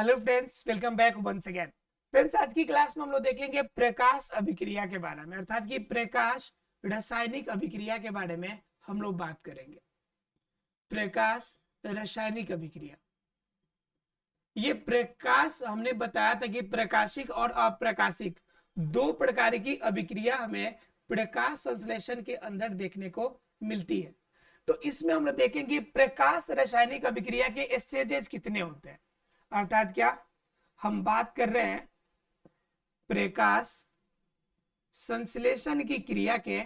Hello friends, welcome back once again. Friends, आज की class में हम लोग देखेंगे प्रकाश अभिक्रिया के बारे में, अर्थात कि प्रकाश रासायनिक अभिक्रिया के बारे में हम लोग बात करेंगे। प्रकाश रासायनिक अभिक्रिया, ये प्रकाश हमने बताया था कि प्रकाशिक और अप्रकाशिक दो प्रकार की अभिक्रिया हमें प्रकाश संश्लेषण के अंदर देखने को मिलती है। तो इसमें हम लोग देखेंगे प्रकाश रासायनिक अभिक्रिया के स्टेजेस कितने होते हैं, अर्थात क्या हम बात कर रहे हैं प्रकाश संश्लेषण की क्रिया के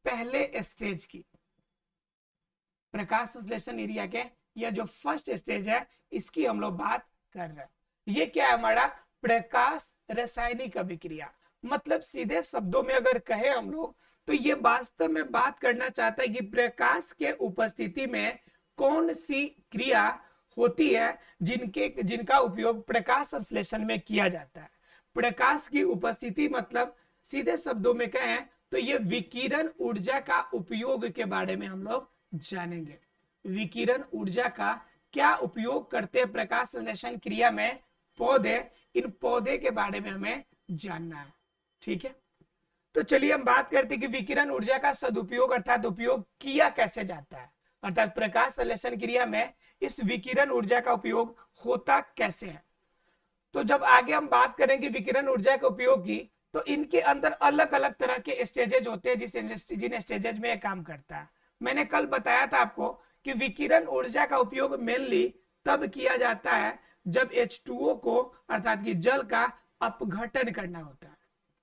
पहले स्टेज की। प्रकाश संश्लेषण एरिया के यह जो फर्स्ट स्टेज है इसकी हम लोग बात कर रहे हैं। ये क्या है हमारा प्रकाश रासायनिक अभिक्रिया। मतलब सीधे शब्दों में अगर कहे हम लोग तो ये वास्तव में बात करना चाहता है कि प्रकाश के उपस्थिति में कौन सी क्रिया होती है जिनका उपयोग प्रकाश संश्लेषण में किया जाता है। प्रकाश की उपस्थिति मतलब सीधे शब्दों में कहें तो ये विकिरण ऊर्जा का उपयोग के बारे में हम लोग जानेंगे। विकिरण ऊर्जा का क्या उपयोग करते हैं प्रकाश संश्लेषण क्रिया में पौधे, इन पौधे के बारे में हमें जानना है। ठीक है, तो चलिए हम बात करते हैं कि विकिरण ऊर्जा का सदुपयोग अर्थात उपयोग किया कैसे जाता है, अर्थात प्रकाश संश्लेषण क्रिया में इस विकिरण ऊर्जा का उपयोग होता कैसे है। तो जब आगे हम बात करेंगे विकिरण ऊर्जा के उपयोग की, तो इनके अंदर अलग अलग तरह के स्टेजेज होते हैं जिन स्टेजेज में काम करता है। मैंने कल बताया था आपको कि विकिरण ऊर्जा का उपयोग मेनली तब किया जाता है जब H2O को अर्थात कि जल का अपघटन करना होता है।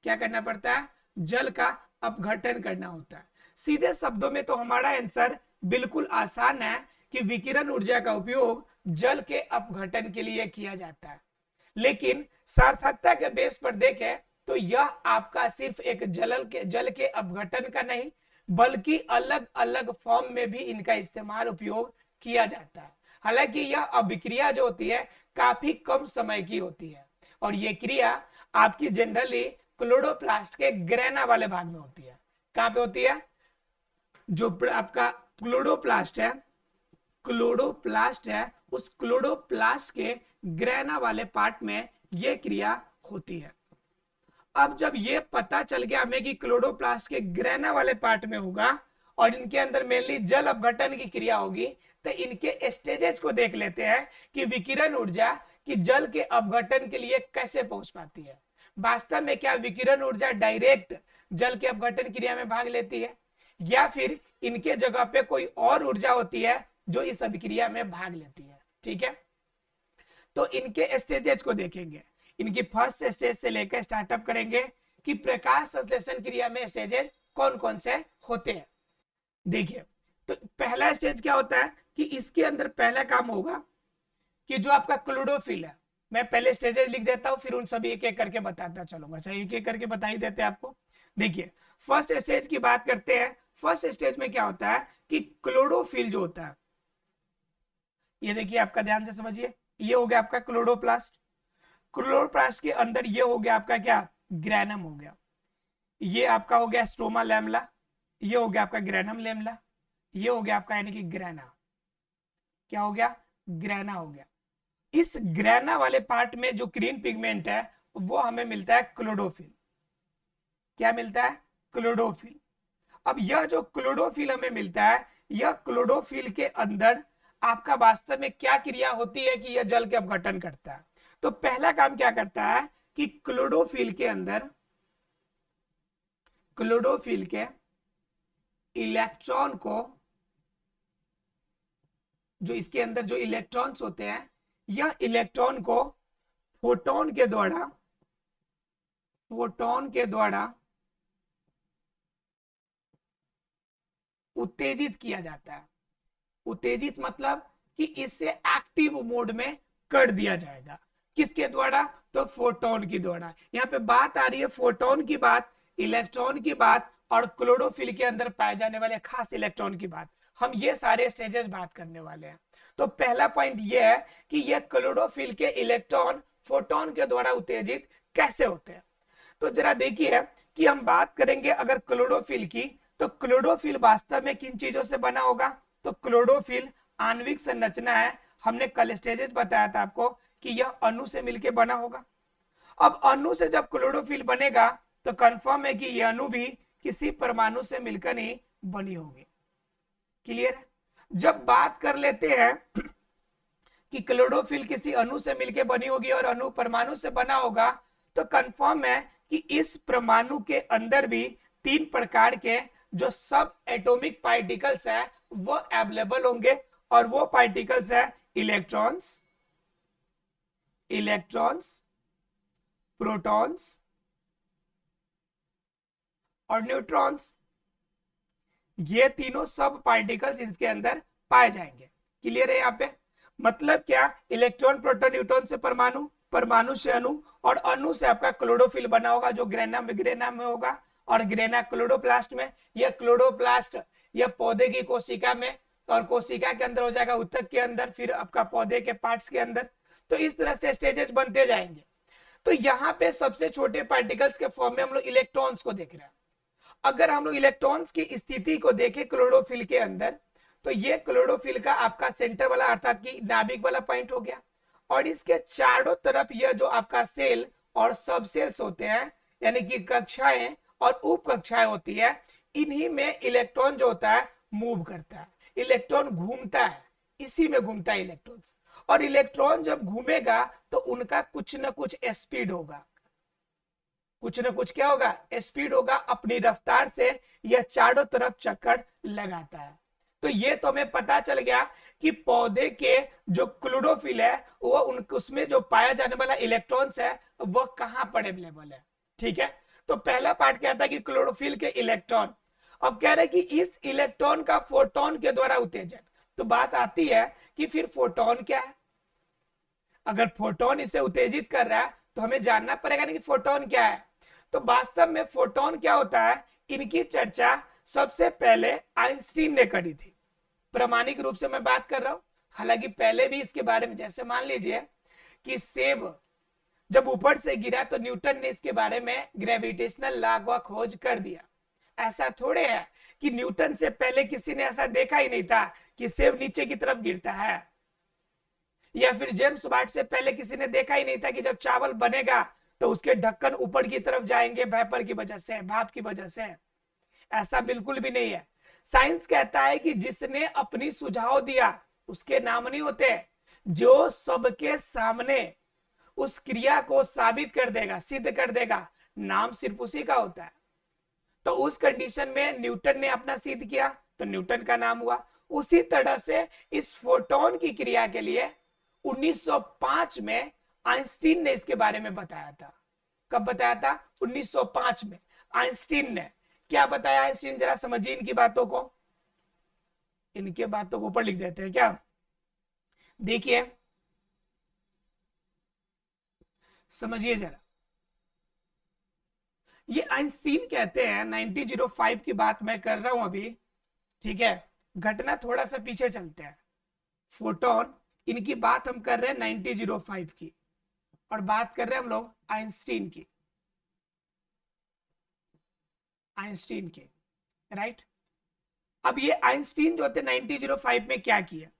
क्या करना पड़ता है? जल का अपघटन करना होता है। सीधे शब्दों में तो हमारा आंसर बिल्कुल आसान है कि विकिरण ऊर्जा का उपयोग जल के अपघटन के लिए किया जाता है, लेकिन सार्थकता के बेस पर देखें तो यह आपका सिर्फ एक जल के अपघटन का नहीं बल्कि अलग अलग फॉर्म में भी इनका इस्तेमाल उपयोग किया जाता है। हालांकि यह अभिक्रिया जो होती है काफी कम समय की होती है और यह क्रिया आपकी जनरली क्लोरोप्लास्ट के ग्रेना वाले भाग में होती है। कहां पे होती है? जो आपका क्लोरोप्लास्ट है उस क्लोरोप्लास्ट के ग्रेना वाले पार्ट में यह क्रिया होती है। अब जब ये पता चल गया हमें कि क्लोरोप्लास्ट के ग्रेना वाले पार्ट में होगा और इनके अंदर मेनली जल अपघटन की क्रिया होगी, तो इनके स्टेजेस को देख लेते हैं कि विकिरण ऊर्जा की जल के अपघटन के लिए कैसे पहुंच पाती है। वास्तव में क्या विकिरण ऊर्जा डायरेक्ट जल के अपघटन क्रिया में भाग लेती है या फिर इनके जगह पे कोई और ऊर्जा होती है जो इस अभिक्रिया में भाग लेती है। ठीक है, तो इनके स्टेजेस को देखेंगे। इनकी फर्स्ट स्टेज से लेकर स्टार्टअप करेंगे कि प्रकाश संश्लेषण क्रिया में स्टेजेस कौन कौन से होते हैं। देखिए, तो पहला स्टेज क्या होता है कि इसके अंदर पहला काम होगा कि जो आपका क्लोरोफिल है, मैं पहले स्टेजेस लिख देता हूं फिर उन सभी एक एक करके बताता चलूंगा। अच्छा, एक एक करके बता ही देते हैं आपको। देखिए, फर्स्ट स्टेज की बात करते हैं। फर्स्ट स्टेज में क्या होता है कि क्लोरोफिल जो होता है, ये देखिए आपका ध्यान से समझिए, ये हो गया आपका क्लोरोप्लास्ट। क्लोरोप्लास्ट के अंदर ये हो गया आपका क्या? ग्रैनम हो गया। ये आपका हो गया स्ट्रोमा लैमला, ये हो गया आपका ग्रैनम लैमला, ये हो गया आपका यानी कि ग्रैना। क्या हो गया? ग्रैना हो गया। इस ग्रैना वाले पार्ट में जो ग्रीन पिगमेंट है वो हमें मिलता है क्लोरोफिल। क्या मिलता है? क्लोरोफिल। अब यह जो क्लोरोफिल हमें मिलता है, यह क्लोरोफिल के अंदर आपका वास्तव में क्या क्रिया होती है कि यह जल के अपघटन करता है। तो पहला काम क्या करता है कि क्लोरोफिल के अंदर क्लोरोफिल के इलेक्ट्रॉन को, जो इसके अंदर जो इलेक्ट्रॉन्स होते हैं, यह इलेक्ट्रॉन को फोटोन के द्वारा उत्तेजित किया जाता है। उत्तेजित मतलब कि इसे एक्टिव मोड में कर दिया जाएगा। किसके द्वारा? तो फोटोन की द्वारा। यहाँ पे बात आ रही है फोटोन की बात, इलेक्ट्रॉन की बात और क्लोरोफिल के अंदर पाए जाने वाले खास इलेक्ट्रॉन की बात। हम ये सारे स्टेजेस बात करने वाले हैं। तो पहला पॉइंट ये है कि ये क्लोरोफिल के इलेक्ट्रॉन फोटोन के द्वारा उत्तेजित कैसे होते हैं। तो जरा देखिए कि हम बात करेंगे अगर क्लोरोफिल की, तो क्लोरोफिल वास्तव में किन चीजों से बना होगा? तो क्लोरोफिल आणविक संरचना है। हमने कल स्टेजेस बताया था आपको कि यह अणु से मिलकर बना होगा। अब अणु से जब क्लोरोफिल बनेगा तो कंफर्म है कि यह अणु भी किसी परमाणु से मिलकर ही बनी होगी। क्लियर है? जब बात कर लेते हैं कि क्लोरोफिल किसी अणु से मिलकर बनी होगी और अणु परमाणु से बना होगा, तो कंफर्म है कि इस परमाणु के अंदर भी 3 प्रकार के जो सब एटॉमिक पार्टिकल्स है वो अवेलेबल होंगे, और वो पार्टिकल्स है इलेक्ट्रॉन्स, प्रोटॉन्स और न्यूट्रॉन्स। ये तीनों सब पार्टिकल्स इसके अंदर पाए जाएंगे। क्लियर है यहाँ पे? मतलब क्या, इलेक्ट्रॉन, प्रोटॉन, न्यूट्रॉन से परमाणु, परमाणु से अणु, और अणु से आपका क्लोरोफिल बना होगा जो ग्रेना में होगा, और ग्रेना क्लोरोप्लास्ट में, यह क्लोरोप्लास्ट यह पौधे की कोशिका में, और कोशिका के अंदर हो जाएगा ऊतक के अंदर, फिर आपका पौधे के पार्ट्स के अंदर। तो इस तरह से स्टेजेस बनते जाएंगे। तो यहाँ पे सबसे छोटे पार्टिकल्स के फॉर्म में हम लोग इलेक्ट्रॉन्स को देख रहे हैं। अगर हम लोग इलेक्ट्रॉन्स की स्थिति को देखें क्लोरोफिल के अंदर, तो ये क्लोरोफिल का आपका सेंटर वाला अर्थात कि नाभिक वाला पॉइंट हो गया, और इसके चारों तरफ यह जो आपका सेल और सब सेल्स होते हैं, यानी कि कक्षाएं और उप कक्षाएं होती है, इन्हीं में इलेक्ट्रॉन जो होता है मूव करता है, इलेक्ट्रॉन घूमता है, इसी में घूमता है इलेक्ट्रॉन। और इलेक्ट्रॉन जब घूमेगा तो उनका कुछ ना कुछ स्पीड होगा, कुछ ना कुछ क्या होगा, स्पीड होगा, अपनी रफ्तार से यह चारों तरफ चक्कर लगाता है। तो ये तो हमें पता चल गया कि पौधे के जो क्लोरोफिल है वो उसमें जो पाया जाने वाला इलेक्ट्रॉन्स है वो कहां पर अवेलेबल है। ठीक है, तो पहला पार्ट क्या था कि क्लोरोफिल के इलेक्ट्रॉन। अब कह रहे कि इस इलेक्ट्रॉन का फोटोन के द्वारा उत्तेजन। तो बात आती है कि फिर फोटोन क्या है? अगर फोटोन इसे उत्तेजित कर रहा है तो हमें जानना पड़ेगा ना कि फोटोन क्या है। तो वास्तव में फोटोन क्या होता है, इनकी चर्चा सबसे पहले आइंस्टीन ने करी थी। प्रामाणिक रूप से मैं बात कर रहा हूं, हालांकि पहले भी इसके बारे में, जैसे मान लीजिए कि सेब जब ऊपर से गिरा तो न्यूटन ने इसके बारे में ग्रेविटेशनल लॉ का खोज कर दिया। ऐसा थोड़े है कि न्यूटन से पहले किसी ने ऐसा देखा ही नहीं था कि सेब नीचे की तरफ गिरता है, या फिर जेम्स वाट से पहले किसी ने देखा ही नहीं था कि जब चावल बनेगा तो उसके ढक्कन ऊपर की तरफ जाएंगे वेपर की वजह से, भाप की वजह से। ऐसा बिल्कुल भी नहीं है। साइंस कहता है कि जिसने अपनी सुझाव दिया उसके नाम नहीं होते, जो सबके सामने उस क्रिया को साबित कर देगा, सिद्ध कर देगा, नाम सिर्फ उसी का होता है। तो उस कंडीशन में न्यूटन ने अपना सिद्ध किया तो न्यूटन का नाम हुआ। उसी तरह से इस फोटोन की क्रिया के लिए 1905 में आइंस्टीन ने इसके बारे में बताया था। कब बताया था? 1905 में आइंस्टीन ने। क्या बताया आइंस्टीन, जरा समझिए इनकी बातों को, इनके बातों को ऊपर लिख देते हैं क्या, देखिए समझिए जरा। ये आइंस्टीन कहते हैं, 1905 की बात मैं कर रहा हूं अभी, ठीक है, घटना थोड़ा सा पीछे चलते हैं। फोटोन, इनकी बात हम कर रहे हैं 1905 की, और बात कर रहे हैं हम लोग आइंस्टीन की, आइंस्टीन की, राइट। अब ये आइंस्टीन जो थे 1905 में क्या किया,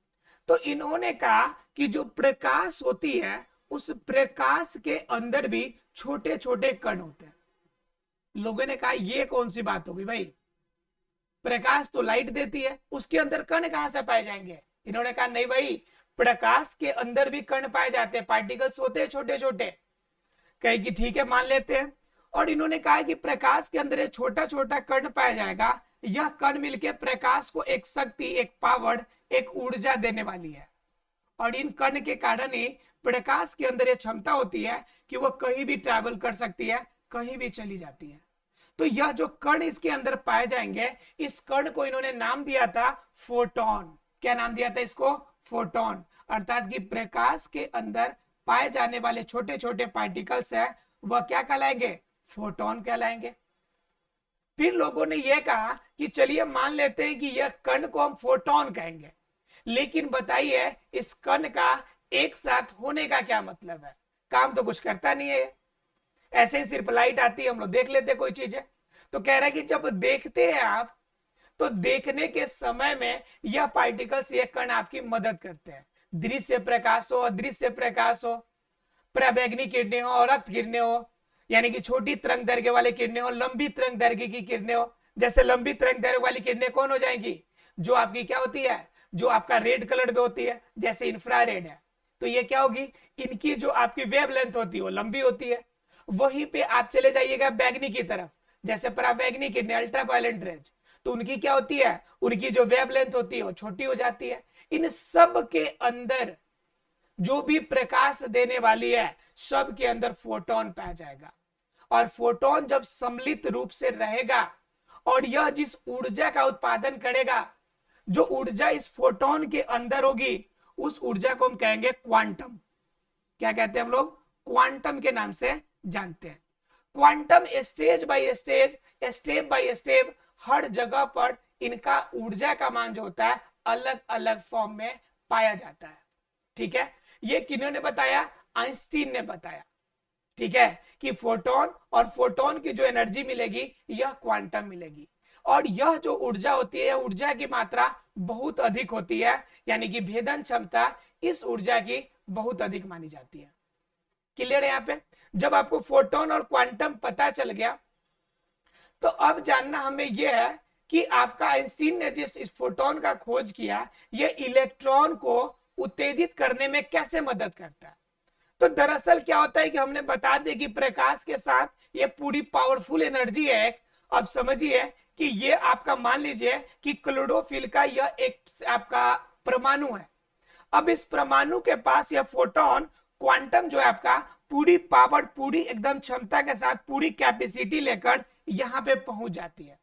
तो इन्होंने कहा कि जो प्रकाश होती है उस प्रकाश के अंदर भी छोटे छोटे कण होते हैं। लोगों ने कहा ये कौन सी बात होगी भाई, प्रकाश तो लाइट देती है, उसके अंदर कण कहां से पाए जाएंगे। इन्होंने कहा नहीं भाई, प्रकाश के अंदर भी कण पाए जाते हैं, पार्टिकल्स होते हैं छोटे छोटे। कहे कि ठीक है मान लेते हैं। और इन्होंने कहा कि प्रकाश के अंदर एक छोटा छोटा कण पाया जाएगा, यह कण मिलकर प्रकाश को एक शक्ति, एक पावर, एक ऊर्जा देने वाली है। और इन कण के कारण ही प्रकाश के अंदर यह क्षमता होती है कि वह कहीं भी ट्रैवल कर सकती है, कहीं भी चली जाती है। तो यह जो कण इसके अंदर पाए जाएंगे, इस कण को इन्होंने नाम दिया था फोटोन। क्या नाम दिया था इसको? फोटोन। अर्थात कि प्रकाश के अंदर पाए जाने वाले छोटे छोटे पार्टिकल्स है वह क्या कहलाएंगे? फोटोन कहलाएंगे। फिर लोगों ने यह कहा कि चलिए मान लेते हैं कि यह कण को हम फोटोन कहेंगे, लेकिन बताइए इस कण का एक साथ होने का क्या मतलब है? काम तो कुछ करता नहीं है, ऐसे ही सिर्फ लाइट आती है, हम लोग देख लेते कोई चीज है। तो कह रहा है कि जब देखते हैं आप, तो देखने के समय में यह पार्टिकल्स, ये कण आपकी मदद करते हैं। दृश्य प्रकाश हो, अदृश्य प्रकाश हो, पराबैंगनी किरणें हो और रक्त किरणें हो, यानी कि छोटी तरंग दैर्घ्य वाली किरणें हो, लंबी तरंग दैर्घ्य की किरणें हो। जैसे लंबी तरंग दैर्घ्य वाली किरणें कौन हो जाएंगी, जो आपकी क्या होती है, जो आपका रेड कलर में होती है, जैसे इंफ्रारेड है। तो ये क्या होगी, इनकी जो आपकी वेव लेंथ होती है वो लंबी होती है। वहीं पे आप चले जाइएगा बैगनी की तरफ, जैसे पराबैंगनी किरणें, अल्ट्रावायलेट रेज, तो उनकी क्या होती है, उनकी जो वेव लेंथ होती है वो छोटी हो जाती है। इन सब के अंदर जो भी प्रकाश देने वाली है, सब के अंदर फोटोन पाया जाएगा। और फोटोन जब सम्मिलित रूप से रहेगा और यह जिस ऊर्जा का उत्पादन करेगा, जो ऊर्जा इस फोटोन के अंदर होगी, उस ऊर्जा को हम कहेंगे क्वांटम। क्या कहते हैं हम लोग, क्वांटम के नाम से जानते हैं। Quantum stage by stage, step by step, हर जगह पर इनका ऊर्जा का मान जो होता है अलग अलग फॉर्म में पाया जाता है। ठीक है, ये किन्होंने बताया, आइंस्टीन ने बताया। ठीक है, कि फोटोन और फोटोन की जो एनर्जी मिलेगी यह क्वांटम मिलेगी, और यह जो ऊर्जा होती है, ऊर्जा की मात्रा बहुत अधिक होती है, यानी कि भेदन क्षमता इस ऊर्जा की बहुत अधिक मानी जाती है। क्लियर है यहाँ पे। जब आपको फोटोन और क्वांटम पता चल गया, तो अब जानना हमें यह है कि आपका आइंस्टीन ने जिस इस फोटोन का खोज किया, यह इलेक्ट्रॉन को उत्तेजित करने में कैसे मदद करता है। तो दरअसल क्या होता है कि हमने बता दिया कि प्रकाश के साथ ये पूरी पावरफुल एनर्जी है। अब समझिए कि ये आपका मान लीजिए कि क्लोरोफिल का यह एक आपका परमाणु है। अब इस परमाणु के पास यह फोटोन क्वांटम जो है आपका पूरी पावर, पूरी एकदम क्षमता के साथ, पूरी कैपेसिटी लेकर यहां पे पहुंच जाती है।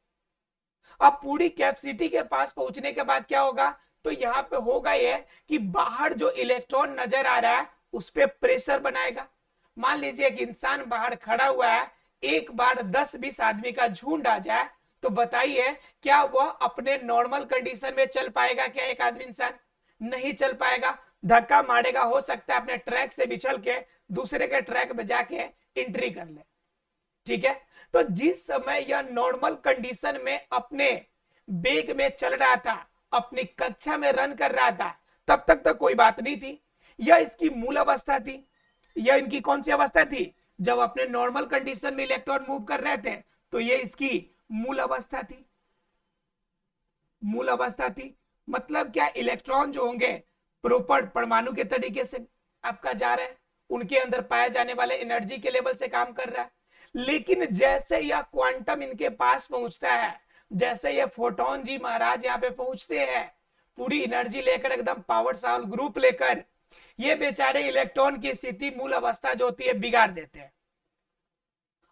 अब पूरी कैपेसिटी के पास पहुंचने के बाद क्या होगा, तो यहाँ पे होगा ये कि बाहर जो इलेक्ट्रॉन नजर आ रहा है उस पर प्रेशर बनाएगा। मान लीजिए कि इंसान बाहर खड़ा हुआ है, एक बार 10-20 आदमी का झुंड आ जाए, तो बताइए क्या वह अपने नॉर्मल कंडीशन में चल पाएगा क्या, एक आदमी इंसान नहीं चल पाएगा, धक्का मारेगा, हो सकता है अपने ट्रैक से बिछल के दूसरे के ट्रैक में जाके एंट्री कर ले। ठीक है, तो जिस समय यह नॉर्मल कंडीशन में अपने बेग में चल रहा था, अपनी कक्षा में रन कर रहा था, तब तक तो कोई बात नहीं थी, यह इसकी मूल अवस्था थी। यह इनकी कौन सी अवस्था थी, जब अपने नॉर्मल कंडीशन में इलेक्ट्रॉन मूव कर रहे थे, तो यह इसकी मूल अवस्था थी। मूल अवस्था थी मतलब क्या, इलेक्ट्रॉन जो होंगे प्रॉपर परमाणु के तरीके से आपका जा रहे हैं, उनके अंदर पाए जाने वाले एनर्जी के लेवल से काम कर रहा है। लेकिन जैसे यह क्वांटम इनके पास पहुंचता है, जैसे ये फोटोन जी महाराज यहाँ पे पहुंचते हैं पूरी एनर्जी लेकर, एकदम पावरफुल ग्रुप लेकर, ये बेचारे इलेक्ट्रॉन की स्थिति, मूल अवस्था जो होती है, बिगाड़ देते हैं।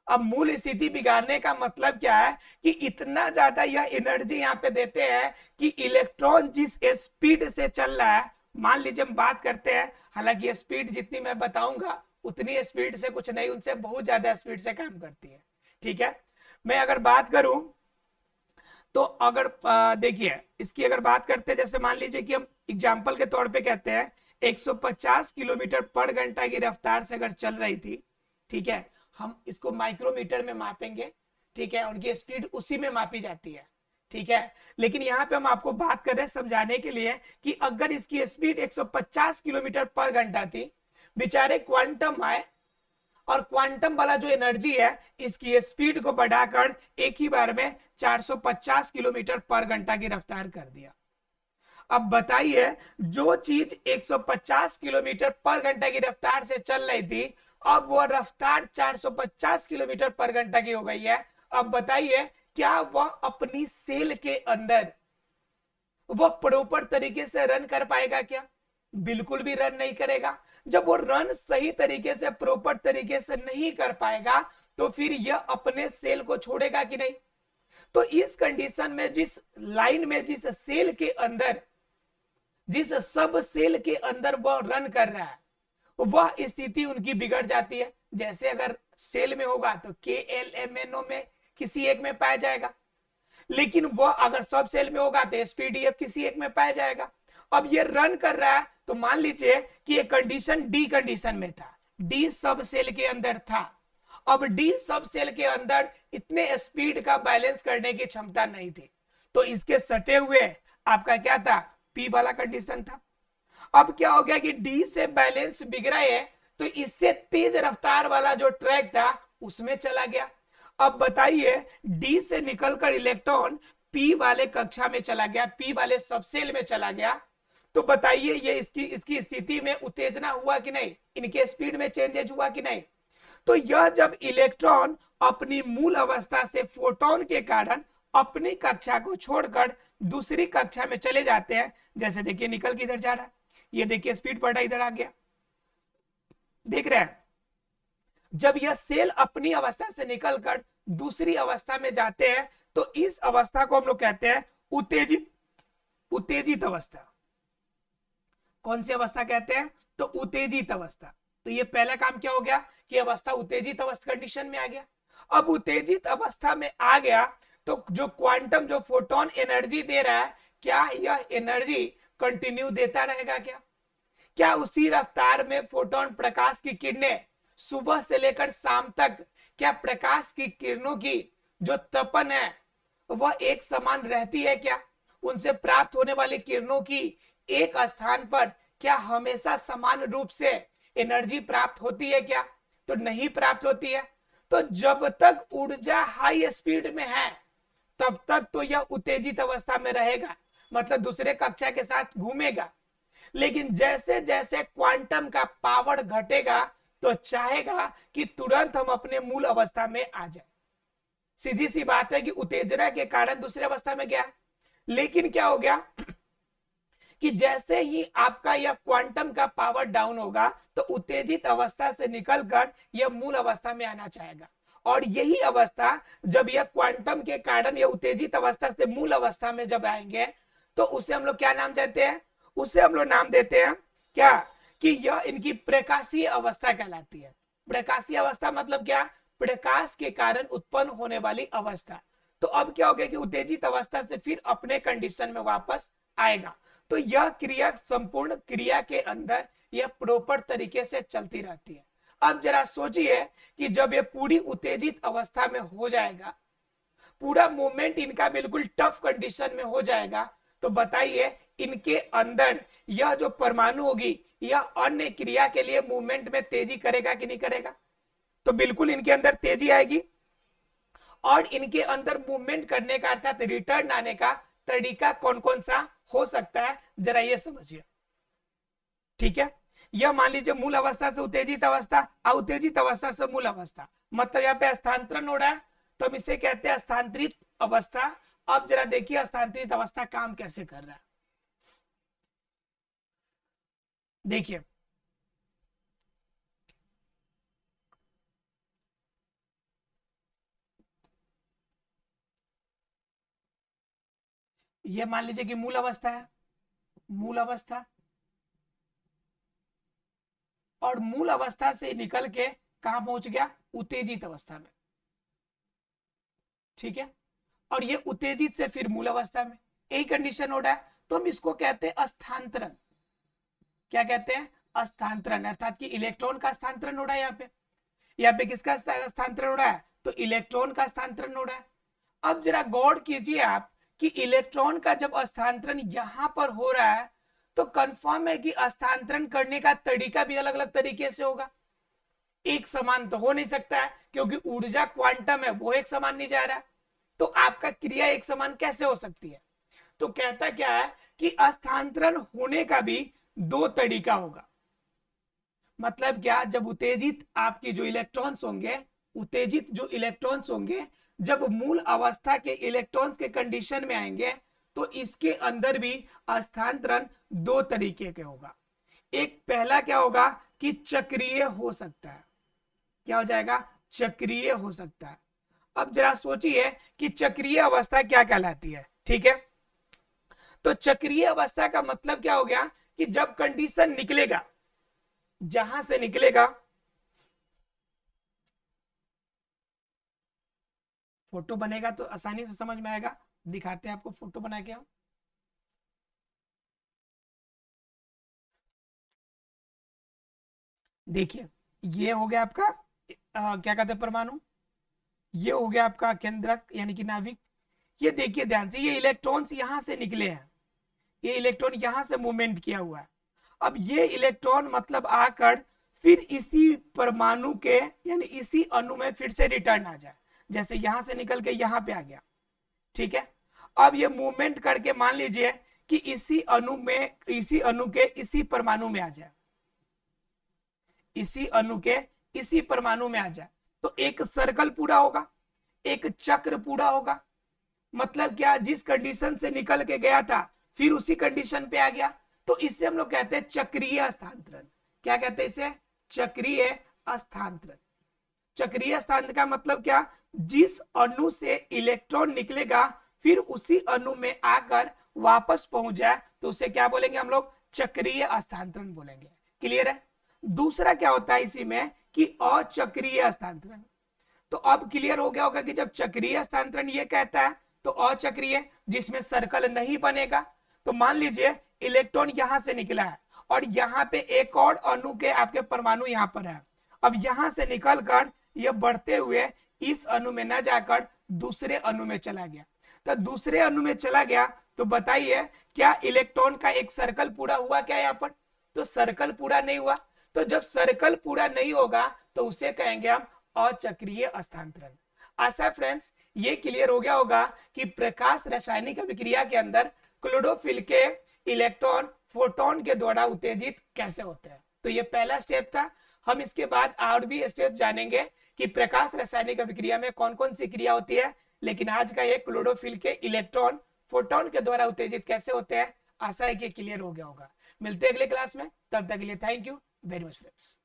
अब मूल स्थिति बिगाड़ने का मतलब क्या है कि इतना ज्यादा यह एनर्जी यहाँ पे देते हैं कि इलेक्ट्रॉन जिस स्पीड से चल रहा है, मान लीजिए हम बात करते हैं, हालांकि स्पीड जितनी मैं बताऊंगा उतनी स्पीड से कुछ नहीं, उनसे बहुत ज्यादा स्पीड से काम करती है। ठीक है, मैं अगर बात करूं तो अगर देखिए इसकी अगर बात करते हैं, जैसे मान लीजिए कि हम एग्जाम्पल के तौर पे कहते हैं 150 किलोमीटर पर घंटा की रफ्तार से अगर चल रही थी, ठीक है, हम इसको माइक्रोमीटर में मापेंगे। ठीक है, उनकी स्पीड उसी में मापी जाती है। ठीक है, लेकिन यहाँ पे हम आपको बात कर रहे हैं समझाने के लिए कि अगर इसकी स्पीड 150 किलोमीटर पर घंटा थी, बेचारे क्वांटम आए और क्वांटम वाला जो एनर्जी है इसकी स्पीड को बढ़ाकर एक ही बार में 450 किलोमीटर पर घंटा की रफ्तार कर दिया। अब बताइए, जो चीज 150 किलोमीटर पर घंटा की रफ्तार से चल रही थी, अब वो रफ्तार 450 किलोमीटर पर घंटा की हो गई है। अब बताइए क्या वह अपनी सेल के अंदर वह प्रॉपर तरीके से रन कर पाएगा क्या? बिल्कुल भी रन नहीं करेगा। जब वो रन सही तरीके से, प्रॉपर तरीके से नहीं कर पाएगा, तो फिर यह अपने सेल को छोड़ेगा कि नहीं? तो इस कंडीशन में, जिस लाइन में, जिस सेल के अंदर, जिस सब सेल के अंदर वह रन कर रहा है, वह स्थिति उनकी बिगड़ जाती है। जैसे अगर सेल में होगा तो KLMNO में किसी एक में पाया जाएगा, लेकिन वह अगर सब सेल में होगा तो SPDF किसी एक में पाया जाएगा। अब ये रन कर रहा है, तो मान लीजिए कि ये कंडीशन डी कंडीशन में था, डी सब सेल के अंदर था। अब डी सब सेल के अंदर इतने स्पीड का बैलेंस करने की क्षमता नहीं थी, तो इसके सटे हुए आपका क्या था, पी वाला कंडीशन था। अब क्या हो गया कि डी से बैलेंस बिगड़ा है, तो इससे तेज रफ्तार वाला जो ट्रैक था उसमें चला गया। अब बताइए डी से निकलकर इलेक्ट्रॉन पी वाले कक्षा में चला गया, पी वाले सबसेल में चला गया, तो बताइए ये इसकी स्थिति में उत्तेजना हुआ कि नहीं, इनके स्पीड में चेंजेस हुआ कि नहीं। तो यह जब इलेक्ट्रॉन अपनी मूल अवस्था से फोटोन के कारण अपनी कक्षा को छोड़कर दूसरी कक्षा में चले जाते हैं, जैसे देखिए निकल के इधर जा रहा है, ये देखिए स्पीड बढ़ा इधर आ गया, देख रहे हैं। जब यह सेल अपनी अवस्था से निकलकर दूसरी अवस्था में जाते हैं तो इस अवस्था को हम लोग कहते हैं उत्तेजित अवस्था। कौन सी अवस्था कहते हैं, तो उत्तेजित अवस्था। तो ये पहला काम क्या हो गया कि अवस्था उत्तेजित अवस्था कंडीशन में आ गया। अब उत्तेजित अवस्था में आ गया तो जो क्वांटम जो फोटोन एनर्जी दे रहा है, क्या यह एनर्जी कंटिन्यू देता रहेगा, क्या उसी रफ्तार में फोटोन प्रकाश की किरणें सुबह से लेकर शाम तक, क्या प्रकाश की किरणों की जो तपन है वह एक समान रहती है, क्या उनसे प्राप्त होने वाली किरणों की एक स्थान पर क्या हमेशा समान रूप से एनर्जी प्राप्त होती है, क्या तो नहीं प्राप्त होती है। तो जब तक ऊर्जा हाई स्पीड में है तब तक तो यह उत्तेजित अवस्था में रहेगा, मतलब दूसरे कक्षा के साथ घूमेगा। लेकिन जैसे जैसे क्वांटम का पावर घटेगा तो चाहेगा कि तुरंत हम अपने मूल अवस्था में आ जाए। सीधी सी बात है कि उत्तेजना के कारण दूसरी अवस्था में गया, लेकिन क्या हो गया कि जैसे ही आपका यह क्वांटम का पावर डाउन होगा तो उत्तेजित अवस्था से निकलकर यह मूल अवस्था में आना चाहेगा। और यही अवस्था जब यह क्वांटम के कारण यह उत्तेजित अवस्था से मूल अवस्था में जब आएंगे तो उसे हम लोग क्या नाम देते हैं, उसे हम लोग नाम देते हैं क्या कि यह इनकी प्रकाशीय अवस्था कहलाती है। प्रकाशीय अवस्था मतलब क्या, प्रकाश के कारण उत्पन्न होने वाली अवस्था। तो अब क्या हो गया कि उत्तेजित अवस्था से फिर अपने कंडीशन में वापस आएगा। तो यह क्रिया संपूर्ण क्रिया के अंदर यह प्रॉपर तरीके से चलती रहती है। अब जरा सोचिए कि जब ये पूरी उत्तेजित अवस्था में हो जाएगा, पूरा मूवमेंट इनका बिल्कुल टफ कंडीशन में हो जाएगा, तो बताइए इनके अंदर यह जो परमाणु होगी यह अन्य क्रिया के लिए मूवमेंट में तेजी करेगा कि नहीं करेगा, तो बिल्कुल इनके अंदर तेजी आएगी। और इनके अंदर मूवमेंट करने का अर्थात रिटर्न आने का तरीका कौन कौन सा हो सकता है, जरा ये समझिए। ठीक है, यह मान लीजिए मूल अवस्था से उत्तेजित अवस्था, उत्तेजित अवस्था से मूल अवस्था, मतलब यहाँ पे स्थानांतरण हो रहा है, तो हम इसे कहते हैं स्थानांतरित अवस्था। अब जरा देखिए स्थानांतरित अवस्था काम कैसे कर रहा है, देखिए ये मान लीजिए कि मूल अवस्था है, मूल अवस्था, और मूल अवस्था से निकल के कहां पहुंच गया, उत्तेजित अवस्था में। ठीक है, और ये उत्तेजित से फिर मूल अवस्था में, यही कंडीशन हो रहा है, तो हम इसको कहते हैं स्थानांतरण। क्या कहते हैं, स्थानांतरण, अर्थात कि इलेक्ट्रॉन का स्थानांतरण हो रहा है। यहाँ पे किसका स्थानांतरण हो रहा है, तो इलेक्ट्रॉन का स्थानांतरण हो रहा है। अब जरा गौर कीजिए आप कि इलेक्ट्रॉन का जब स्थानांतरण यहां पर हो रहा है तो कंफर्म है कि स्थानांतरण करने का तरीका भी अलग अलग तरीके से होगा, एक समान तो हो नहीं सकता है, क्योंकि ऊर्जा क्वांटम है वो एक समान नहीं जा रहा है, तो आपका क्रिया एक समान कैसे हो सकती है। तो कहता क्या है कि स्थानांतरण होने का भी दो तरीका होगा। मतलब क्या, जब उत्तेजित आपकी जो इलेक्ट्रॉन्स होंगे, उत्तेजित जो इलेक्ट्रॉन्स होंगे जब मूल अवस्था के इलेक्ट्रॉन्स के कंडीशन में आएंगे तो इसके अंदर भी स्थानांतरण दो तरीके के होगा। एक पहला क्या होगा कि चक्रीय हो सकता है, क्या हो जाएगा, चक्रीय हो सकता है। अब जरा सोचिए कि चक्रीय अवस्था क्या कहलाती है। ठीक है, तो चक्रीय अवस्था का मतलब क्या हो गया कि जब कंडीशन निकलेगा, जहां से निकलेगा, फोटो बनेगा तो आसानी से समझ में आएगा, दिखाते हैं आपको फोटो बना के हम। देखिए ये हो गया आपका क्या कहते हैं परमाणु, ये हो गया आपका केंद्रक यानी कि नाभिक। ये देखिए ध्यान से, ये इलेक्ट्रॉन्स यहां से निकले हैं, ये इलेक्ट्रॉन यहां से मूवमेंट किया हुआ है। अब ये इलेक्ट्रॉन मतलब आकर फिर इसी परमाणु के यानी इसी अणु में फिर से रिटर्न आ जाए, जैसे यहां से निकल के यहां पे आ गया, ठीक है। अब ये मूवमेंट करके मान लीजिए कि इसी अणु के इसी परमाणु में आ जाए, इसी अणु के इसी परमाणु में आ जाए, तो एक सर्कल पूरा होगा, एक चक्र पूरा होगा। मतलब क्या, जिस कंडीशन से निकल के गया था फिर उसी कंडीशन पे आ गया, तो इससे हम लोग कहते हैं चक्रीय हस्तांतरण। क्या कहते हैं इसे? चक्रीय हस्तांतरण। चक्रीय हस्तांतरण का मतलब क्या, जिस अणु से इलेक्ट्रॉन निकलेगा फिर उसी अणु में आकर वापस पहुंच जाए, तो उसे क्या बोलेंगे हम लोग? चक्रीय हस्तांतरण बोलेंगे। क्लियर है? दूसरा क्या होता है इसी में कि अचक्रीय हस्तांतरण। तो अब क्लियर हो गया होगा कि जब चक्रीय हस्तांतरण ये कहता है तो अचक्रीय, जिसमें सर्कल नहीं बनेगा। तो मान लीजिए इलेक्ट्रॉन यहां से निकला है और यहाँ पे एक और अणु के आपके परमाणु यहाँ पर है। अब यहां से निकलकर यह बढ़ते हुए इस अणु में न जाकर दूसरे अणु में चला गया। तो दूसरे अणु में चला गया तो बताइए क्या इलेक्ट्रॉन का एक सर्कल पूरा हुआ क्या यहाँ पर? तो सर्कल पूरा नहीं हुआ। तो जब सर्कल पूरा नहीं होगा तो उसे कहेंगे हम अचक्रीय हस्तांतरण। आशा फ्रेंड्स ये क्लियर हो गया होगा कि प्रकाश रासायनिक अभिक्रिया के अंदर क्लोरोफिल के इलेक्ट्रॉन फोटोन के द्वारा उत्तेजित कैसे होते हैं। तो ये पहला स्टेप था। हम इसके बाद और भी स्टेप जानेंगे कि प्रकाश रासायनिक अभिक्रिया में कौन कौन सी क्रिया होती है, लेकिन आज का ये क्लोरोफिल के इलेक्ट्रॉन फोटोन के द्वारा उत्तेजित कैसे होते हैं, आशा है कि क्लियर हो गया होगा। मिलते हैं अगले क्लास में, तब तक के लिए thank you very much friends.